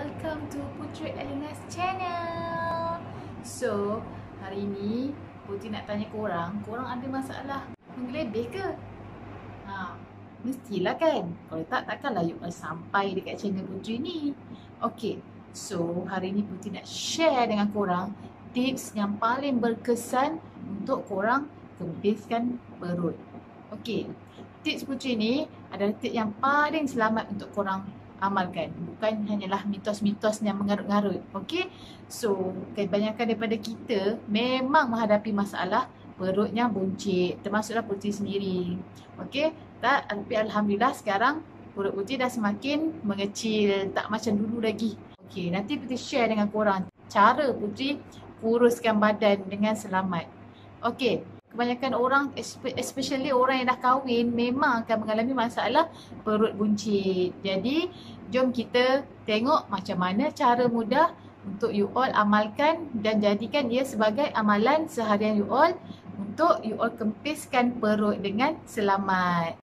welcome to Putri Elina's channel. So, hari ni Putri nak tanya korang ada masalah menggeledek ke? Mestilah kan? Kalau tak, takkanlah you all sampai dekat channel Putri ni. Okay, so hari ni Putri nak share dengan korang tips yang paling berkesan untuk korang kempiskan perut. Okay, tips Putri ni adalah tips yang paling selamat untuk korang amalkan. Bukan hanyalah mitos-mitos yang mengarut-ngarut. Okay, so kebanyakan daripada kita memang menghadapi masalah perutnya buncit, termasuklah Putri sendiri. Okay, tapi Alhamdulillah sekarang perut Putri dah semakin mengecil, tak macam dulu lagi. Okay, nanti Putri share dengan korang cara Putri kuruskan badan dengan selamat. Okay, kebanyakan orang, especially orang yang dah kahwin, memang akan mengalami masalah perut buncit. Jadi, jom kita tengok macam mana cara mudah untuk you all amalkan dan jadikan ia sebagai amalan seharian you all untuk you all kempiskan perut dengan selamat.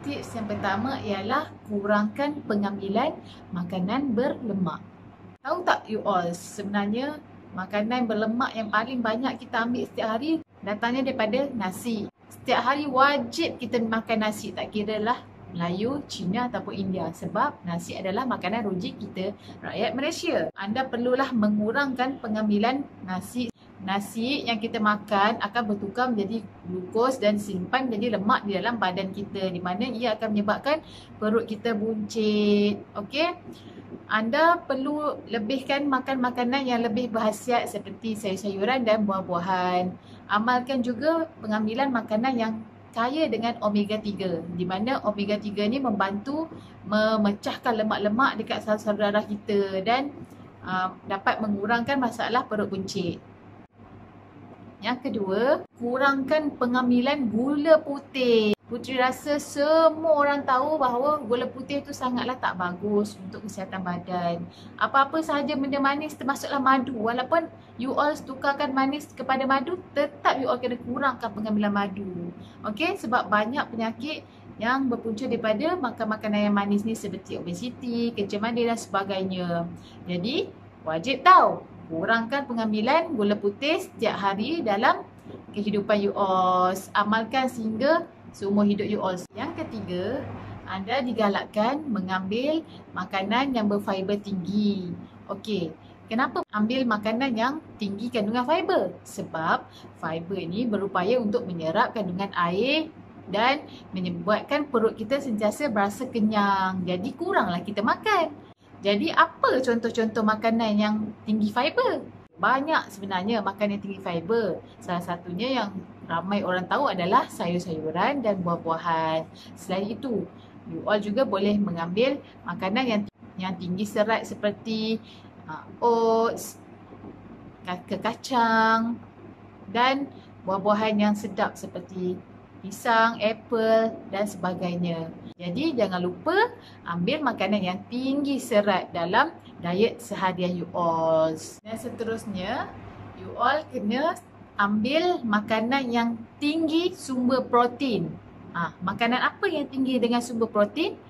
Tips yang pertama ialah kurangkan pengambilan makanan berlemak. Tahu tak you all, sebenarnya makanan berlemak yang paling banyak kita ambil setiap hari datangnya daripada nasi. Setiap hari wajib kita makan nasi, tak kira lah Melayu, Cina ataupun India, sebab nasi adalah makanan ruji kita rakyat Malaysia. Anda perlulah mengurangkan pengambilan nasi. Nasi yang kita makan akan bertukar menjadi glukos dan simpan menjadi lemak di dalam badan kita, di mana ia akan menyebabkan perut kita buncit. Okey? Anda perlu lebihkan makan makanan yang lebih berkhasiat seperti sayur-sayuran dan buah-buahan. Amalkan juga pengambilan makanan yang kaya dengan omega 3, di mana omega 3 ni membantu memecahkan lemak-lemak dekat saluran darah kita dan dapat mengurangkan masalah perut buncit. Yang kedua, kurangkan pengambilan gula putih. Putri rasa semua orang tahu bahawa gula putih tu sangatlah tak bagus untuk kesihatan badan. Apa-apa sahaja benda manis termasuklah madu. Walaupun you all tukarkan manis kepada madu, tetap you all kena kurangkan pengambilan madu. Okey, sebab banyak penyakit yang berpunca daripada makan makanan yang manis ni seperti obesiti, kencing manis dan sebagainya. Jadi, wajib tahu kurangkan pengambilan gula putih setiap hari dalam kehidupan you all. Amalkan sehingga seumur hidup you all. Yang ketiga, anda digalakkan mengambil makanan yang berfiber tinggi. Okey, kenapa ambil makanan yang tinggi kandungan fiber? Sebab fiber ini berupaya untuk menyerap kandungan air dan menyebabkan perut kita sentiasa berasa kenyang. Jadi kuranglah kita makan. Jadi apa contoh-contoh makanan yang tinggi fiber? Banyak sebenarnya makanan yang tinggi fiber. Salah satunya yang ramai orang tahu adalah sayur-sayuran dan buah-buahan. Selain itu, you all juga boleh mengambil makanan yang tinggi serat seperti oats, kacang dan buah-buahan yang sedap seperti pisang, apple dan sebagainya. Jadi jangan lupa ambil makanan yang tinggi serat dalam diet seharian you all. Dan seterusnya, you all kena ambil makanan yang tinggi sumber protein. Makanan apa yang tinggi dengan sumber protein?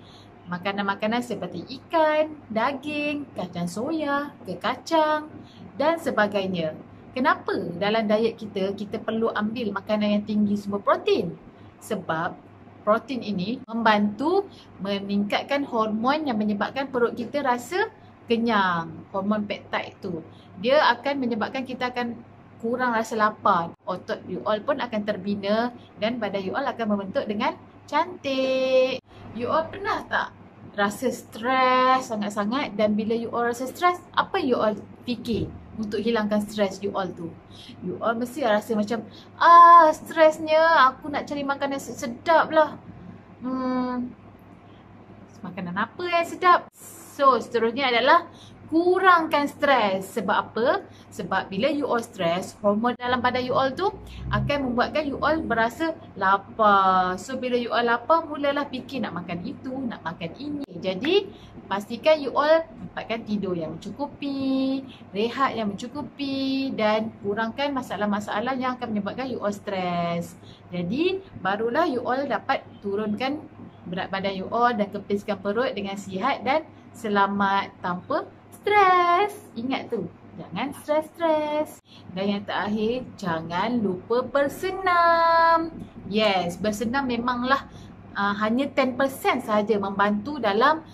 Makanan-makanan seperti ikan, daging, kacang soya, kekacang dan sebagainya. Kenapa dalam diet kita perlu ambil makanan yang tinggi sumber protein? Sebab protein ini membantu meningkatkan hormon yang menyebabkan perut kita rasa kenyang. Hormon peptide tu. Dia akan menyebabkan kita akan kurang rasa lapar. Otot you all pun akan terbina dan badan you all akan membentuk dengan cantik. You all pernah tak rasa stres sangat-sangat, dan bila you all rasa stres, apa you all fikir untuk hilangkan stres you all tu? You all mesti rasa macam stresnya aku nak cari makanan sedap lah. Makanan apa yang sedap? So seterusnya adalah kurangkan stres. Sebab apa? Sebab bila you all stres, hormon dalam badan you all tu akan membuatkan you all berasa lapar. So bila you all lapar, mulalah fikir nak makan itu, nak makan ini. Jadi pastikan you all dapatkan tidur yang mencukupi, rehat yang mencukupi dan kurangkan masalah-masalah yang akan menyebabkan you all stres. Jadi barulah you all dapat turunkan berat badan you all dan kempiskan perut dengan sihat dan selamat tanpa stres. Ingat tu, jangan stres-stres. Dan yang terakhir, jangan lupa bersenam. Yes, bersenam memanglah hanya 10% sahaja membantu dalam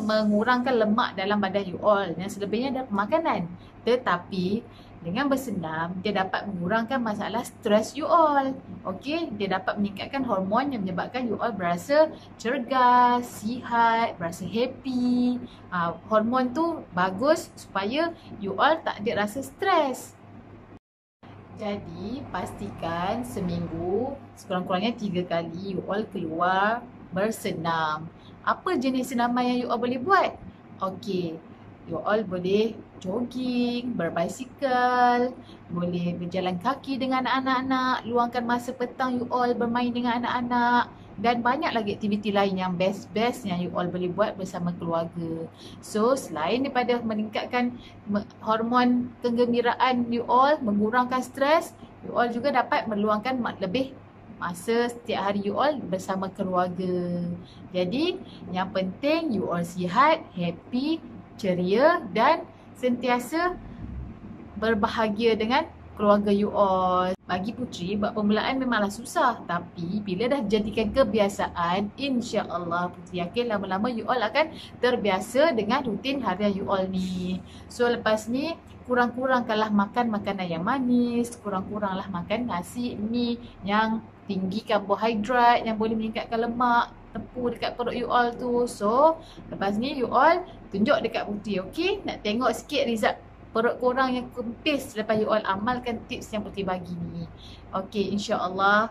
mengurangkan lemak dalam badan you all. Yang selebihnya adalah pemakanan. Tetapi dengan bersenam, dia dapat mengurangkan masalah stres you all. Okey, dia dapat meningkatkan hormon yang menyebabkan you all berasa cergas, sihat, berasa happy. Hormon tu bagus supaya you all tak ada rasa stres. Jadi, pastikan seminggu sekurang-kurangnya 3 kali you all keluar bersenam. Apa jenis senaman yang you all boleh buat? Okey, you all boleh jogging, berbasikal, boleh berjalan kaki dengan anak-anak, luangkan masa petang you all bermain dengan anak-anak, dan banyak lagi aktiviti lain yang best-best yang you all boleh buat bersama keluarga. So, selain daripada meningkatkan hormon kegembiraan you all, mengurangkan stres, you all juga dapat meluangkan lebih masa setiap hari you all bersama keluarga. Jadi, yang penting you all sihat, happy, ceria dan sentiasa berbahagia dengan keluarga you all. Bagi Putri, buat permulaan memanglah susah. Tapi bila dah jadikan kebiasaan, insya-Allah Putri yakin lama-lama you all akan terbiasa dengan rutin harian you all ni. So lepas ni, kurang-kurangkanlah makan makanan yang manis, kurang-kuranglah makan nasi, mi yang tinggi karbohidrat yang boleh meningkatkan lemak, tepu dekat perut you all tu. So lepas ni you all tunjuk dekat Putri, okey? Nak tengok sikit result perut korang yang kempis lepas you all amalkan tips yang Putri bagi ni. Okey, insya-Allah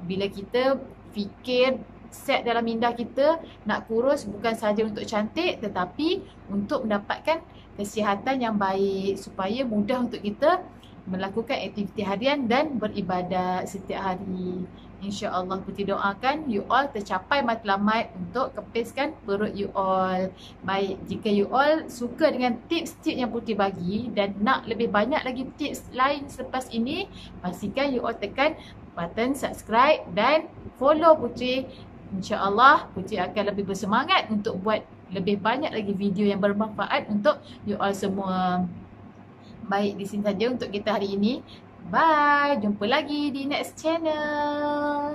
bila kita fikir set dalam minda kita nak kurus bukan sahaja untuk cantik tetapi untuk mendapatkan kesihatan yang baik supaya mudah untuk kita melakukan aktiviti harian dan beribadat setiap hari. InsyaAllah Putri doakan you all tercapai matlamat untuk kempiskan perut you all. Baik, jika you all suka dengan tips-tips yang Putri bagi dan nak lebih banyak lagi tips lain selepas ini, pastikan you all tekan button subscribe dan follow Putri. InsyaAllah Putri akan lebih bersemangat untuk buat lebih banyak lagi video yang bermanfaat untuk you all semua. Baik, di sini saja untuk kita hari ini. Bye, jumpa lagi di next channel.